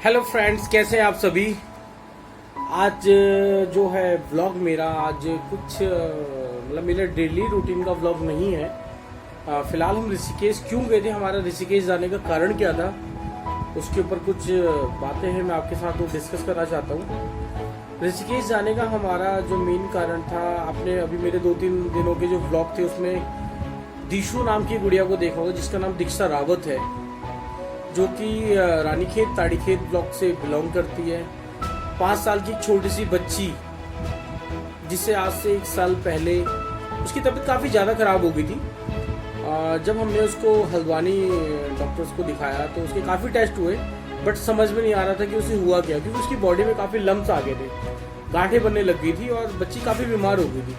Hello friends, कैसे हैं आप सभी। आज जो है व्लॉग मेरा आज कुछ मतलब मेरा डेली रूटीन का व्लॉग नहीं है। फिलहाल हम ऋषिकेश क्यों गए थे, हमारा ऋषिकेश जाने का कारण क्या था, उसके ऊपर कुछ बातें हैं मैं आपके साथ वो डिस्कस करना चाहता हूँ। ऋषिकेश जाने का हमारा जो मेन कारण था, आपने अभी मेरे 2-3 दिनों के जो व्लॉग थे उसमें दीशु नाम की गुड़िया को देखा होगा जिसका नाम दीक्षा रावत है, जो कि रानीखेत ताड़ीखेत ब्लॉक से बिलोंग करती है। 5 साल की छोटी सी बच्ची जिससे आज से 1 साल पहले उसकी तबीयत काफ़ी ज़्यादा ख़राब हो गई थी। जब हमने उसको हल्द्वानी डॉक्टर्स को दिखाया तो उसके काफ़ी टेस्ट हुए, बट समझ में नहीं आ रहा था कि उसे हुआ क्या, क्योंकि उसकी बॉडी में काफ़ी लम्स आ गए थे, गांठें बनने लग गई थी और बच्ची काफ़ी बीमार हो गई थी।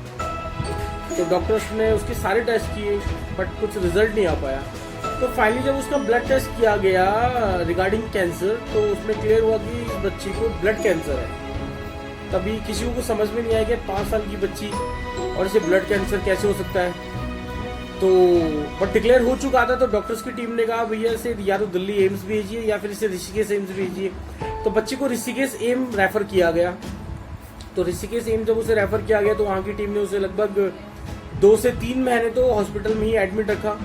तो डॉक्टर्स ने उसके सारे टेस्ट किए बट कुछ रिजल्ट नहीं आ पाया। तो फाइनली जब उसका ब्लड टेस्ट किया गया रिगार्डिंग कैंसर, तो उसमें क्लियर हुआ कि इस बच्ची को ब्लड कैंसर है। तभी किसी को समझ में नहीं आया कि 5 साल की बच्ची और इसे ब्लड कैंसर कैसे हो सकता है। तो बट डिक्लेयर हो चुका था, तो डॉक्टर्स की टीम ने कहा भैया इसे या तो दिल्ली एम्स भेजिए या फिर इसे ऋषिकेश एम्स भेजिए। तो बच्ची को ऋषिकेश एम रेफर किया गया। तो ऋषिकेश एम जब उसे रेफर किया गया तो वहाँ की टीम ने उसे लगभग 2 से 3 महीने तो हॉस्पिटल में ही एडमिट रखा।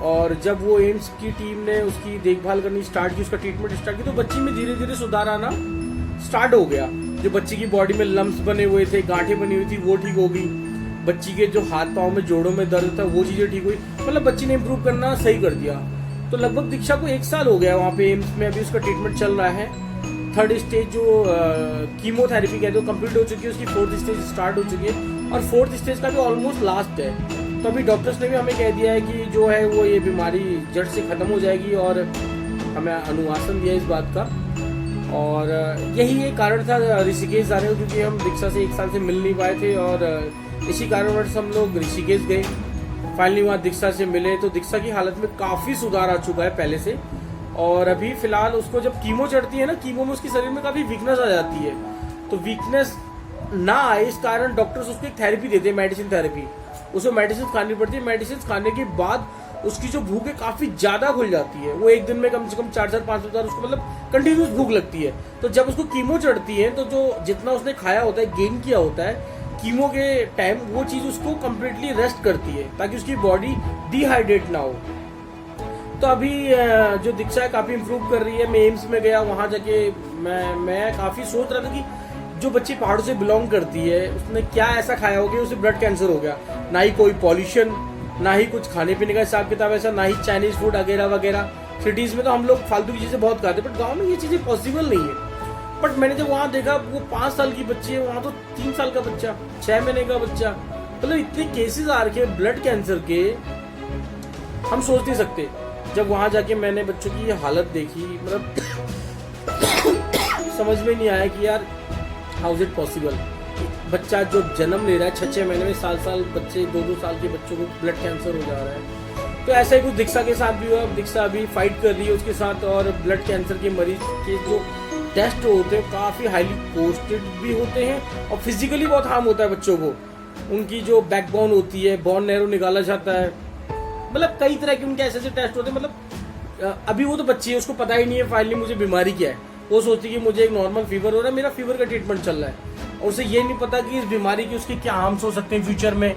और जब वो एम्स की टीम ने उसकी देखभाल करनी स्टार्ट की, उसका ट्रीटमेंट स्टार्ट की, तो बच्ची में धीरे धीरे सुधार आना स्टार्ट हो गया। जो बच्ची की बॉडी में लम्स बने हुए थे, गांठें बनी हुई थी, वो ठीक हो गई। बच्ची के जो हाथ पाँव में जोड़ों में दर्द था वो चीजें ठीक हुई, मतलब बच्ची ने इम्प्रूव करना सही कर दिया। तो लगभग दीक्षा को 1 साल हो गया वहाँ पे एम्स में, अभी उसका ट्रीटमेंट चल रहा है। 3rd स्टेज जो कीमोथेरेपी कहते हैं कंप्लीट हो चुकी है, उसकी 4th स्टेज स्टार्ट हो चुकी है और 4th स्टेज का भी ऑलमोस्ट लास्ट है। तो अभी डॉक्टर्स ने भी हमें कह दिया है कि जो है वो ये बीमारी जड़ से खत्म हो जाएगी और हमें अनुवासन दिया इस बात का। और यही एक कारण था ऋषिकेश जाने का, क्योंकि हम दीक्षा से 1 साल से मिल नहीं पाए थे और इसी कारणवश हम लोग ऋषिकेश गए। फाइनली वहाँ दीक्षा से मिले तो दीक्षा की हालत में काफ़ी सुधार आ चुका है पहले से। और अभी फिलहाल उसको जब कीमो चढ़ती है ना, कीमो में उसके शरीर में काफ़ी वीकनेस आ जाती है। तो वीकनेस ना आए इस कारण डॉक्टर्स उसको एक थेरेपी देते हैं, मेडिसिन थेरेपी। उसको मेडिसिन खानी पड़ती है। मेडिसिन खाने के बाद उसकी जो भूख है काफी ज्यादा खुल जाती है। वो एक दिन में कम से कम 4-5 बार उसको मतलब कंटिन्यूस भूख लगती है। तो जब उसको कीमो चढ़ती है तो जो जितना उसने खाया होता है, गेन किया होता है कीमो के टाइम, वो चीज उसको कम्प्लीटली रेस्ट करती है ताकि उसकी बॉडी डिहाइड्रेट ना हो। तो अभी जो दीक्षा है काफी इंप्रूव कर रही है। मैं एम्स में गया, वहां जाके मैं काफी सोच रहा था कि जो बच्ची पहाड़ों से बिलोंग करती है उसने क्या ऐसा खाया हो गया उसे ब्लड कैंसर हो गया। ना ही कोई पॉल्यूशन, ना ही कुछ खाने पीने का हिसाब किताब ऐसा, ना ही चाइनीज फूड वगैरह वगैरह। सिटीज में तो हम लोग फालतू की चीजें बहुत खाते हैं, बट गांव में ये चीजें पॉसिबल नहीं है। बट मैंने जब वहां देखा, वो 5 साल की बच्ची है, वहां तो 3 साल का बच्चा, 6 महीने का बच्चा, मतलब इतने केसेस आ रखे ब्लड कैंसर के, हम सोच नहीं सकते। जब वहां जाके मैंने बच्चों की हालत देखी, मतलब समझ में नहीं आया कि यार हाउ इज इट पॉसिबल। बच्चा जो जन्म ले रहा है 6-6 महीने में, साल बच्चे 2-2 साल के बच्चों को ब्लड कैंसर हो जा रहा है। तो ऐसा ही कुछ दीक्षा के साथ भी हुआ। दीक्षा अभी फाइट कर रही है उसके साथ। और ब्लड कैंसर के मरीज के जो टेस्ट होते हैं काफ़ी हाईली कॉस्टेड भी होते हैं और फिजिकली बहुत हार्म होता है बच्चों को। उनकी जो बैकबोन होती है, बोन नैरो निकाला जाता है, मतलब कई तरह के उनके ऐसे ऐसे टेस्ट होते हैं। मतलब अभी वो तो बच्ची है, उसको पता ही नहीं है फाइनली मुझे बीमारी क्या है। वो सोचती है कि मुझे एक नॉर्मल फीवर हो रहा है, मेरा फीवर का ट्रीटमेंट चल रहा है, और उसे ये नहीं पता कि इस बीमारी के उसके क्या हार्म्स हो सकते हैं फ्यूचर में।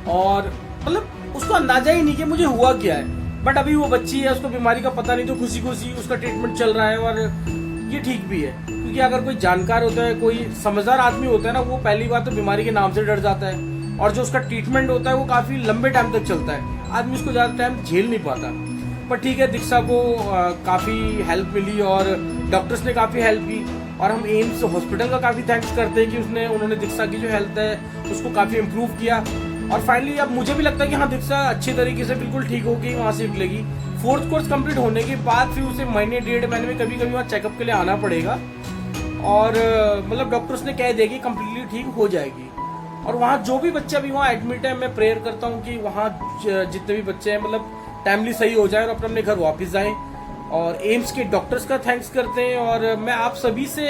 और मतलब उसको अंदाजा ही नहीं कि मुझे हुआ क्या है। बट अभी वो बच्ची है, उसको बीमारी का पता नहीं, तो खुशी खुशी उसका ट्रीटमेंट चल रहा है और ये ठीक भी है। क्योंकि अगर कोई जानकार होता है, कोई समझदार आदमी होता है ना, वो पहली बात तो बीमारी के नाम से डर जाता है, और जो उसका ट्रीटमेंट होता है वो काफी लंबे टाइम तक चलता है। आदमी उसको ज्यादा टाइम झेल नहीं पाता। पर ठीक है, दीक्षा को काफ़ी हेल्प मिली और डॉक्टर्स ने काफ़ी हेल्प की। और हम एम्स हॉस्पिटल का काफ़ी थैंक्स करते हैं कि उन्होंने दीक्षा की जो हेल्थ है उसको काफ़ी इम्प्रूव किया। और फाइनली अब मुझे भी लगता है कि हाँ, दीक्षा अच्छी तरीके से बिल्कुल ठीक होगी, वहाँ से निकलेगी। 4th कोर्स कंप्लीट होने के बाद फिर उसे महीने 1.5 महीने में कभी कभी वहाँ चेकअप के लिए आना पड़ेगा। और मतलब डॉक्टर्स ने कह दिया कि कम्प्लीटली ठीक हो जाएगी। और वहाँ जो भी बच्चा भी वहाँ एडमिट है, मैं प्रेयर करता हूँ कि वहाँ जितने भी बच्चे हैं मतलब टाइमली सही हो जाए और अपने अपने घर वापस जाएं। और एम्स के डॉक्टर्स का थैंक्स करते हैं। और मैं आप सभी से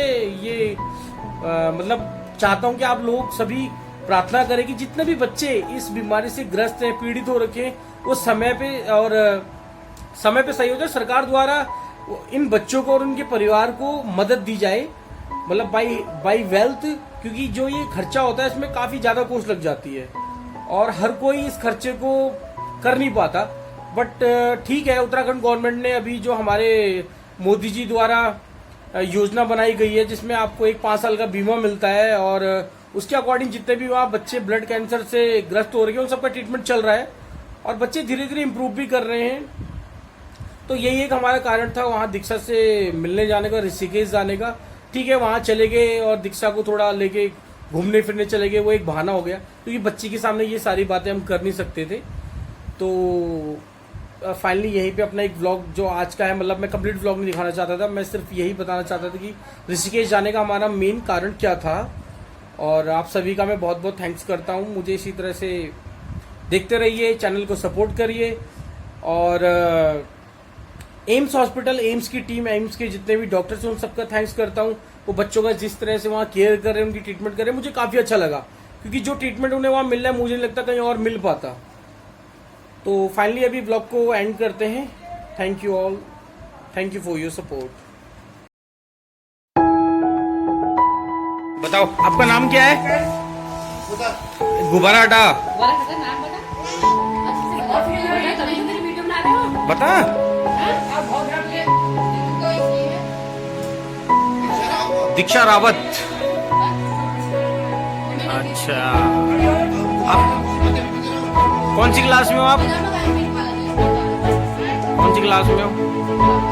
ये मतलब चाहता हूं कि आप लोग सभी प्रार्थना करें कि जितने भी बच्चे इस बीमारी से ग्रस्त हैं, पीड़ित हो रखे हैं, वो समय पे सही हो जाए। सरकार द्वारा इन बच्चों को और उनके परिवार को मदद दी जाए, मतलब बाई वेल्थ, क्योंकि जो ये खर्चा होता है इसमें काफी ज्यादा कॉस्ट लग जाती है और हर कोई इस खर्चे को कर नहीं पाता। बट ठीक है, उत्तराखंड गवर्नमेंट ने अभी जो हमारे मोदी जी द्वारा योजना बनाई गई है जिसमें आपको एक 5 साल का बीमा मिलता है और उसके अकॉर्डिंग जितने भी वहाँ बच्चे ब्लड कैंसर से ग्रस्त हो रहे हैं उन सबका ट्रीटमेंट चल रहा है और बच्चे धीरे धीरे इम्प्रूव भी कर रहे हैं। तो यही एक हमारा कारण था वहाँ दीक्षा से मिलने जाने का, ऋषिकेश जाने का। ठीक है, वहाँ चले गए और दीक्षा को थोड़ा लेके घूमने फिरने चले गए, वो एक बहाना हो गया क्योंकि बच्ची के सामने ये सारी बातें हम कर नहीं सकते थे। तो फाइनली यहीं पे अपना एक व्लॉग जो आज का है, मतलब मैं कंप्लीट व्लॉग नहीं दिखाना चाहता था, मैं सिर्फ यही बताना चाहता था कि ऋषिकेश जाने का हमारा मेन कारण क्या था। और आप सभी का मैं बहुत बहुत थैंक्स करता हूँ, मुझे इसी तरह से देखते रहिए, चैनल को सपोर्ट करिए। और एम्स हॉस्पिटल, एम्स की टीम, एम्स के जितने भी डॉक्टर्स हैं उन सबका थैंक्स करता हूँ। वो बच्चों का जिस तरह से वहाँ केयर कर रहे हैं, उनकी ट्रीटमेंट कर रहे हैं, मुझे काफ़ी अच्छा लगा क्योंकि जो ट्रीटमेंट उन्हें वहाँ मिल रहा है मुझे नहीं लगता कहीं और मिल पाता। तो फाइनली अभी ब्लॉग को एंड करते हैं। Thank you all, thank you for your support. बताओ आपका नाम क्या है? गुब्बारा हटा बता। दीक्षा रावत। अच्छा, आप कौन सी क्लास में हो? आप कौन सी क्लास में हो?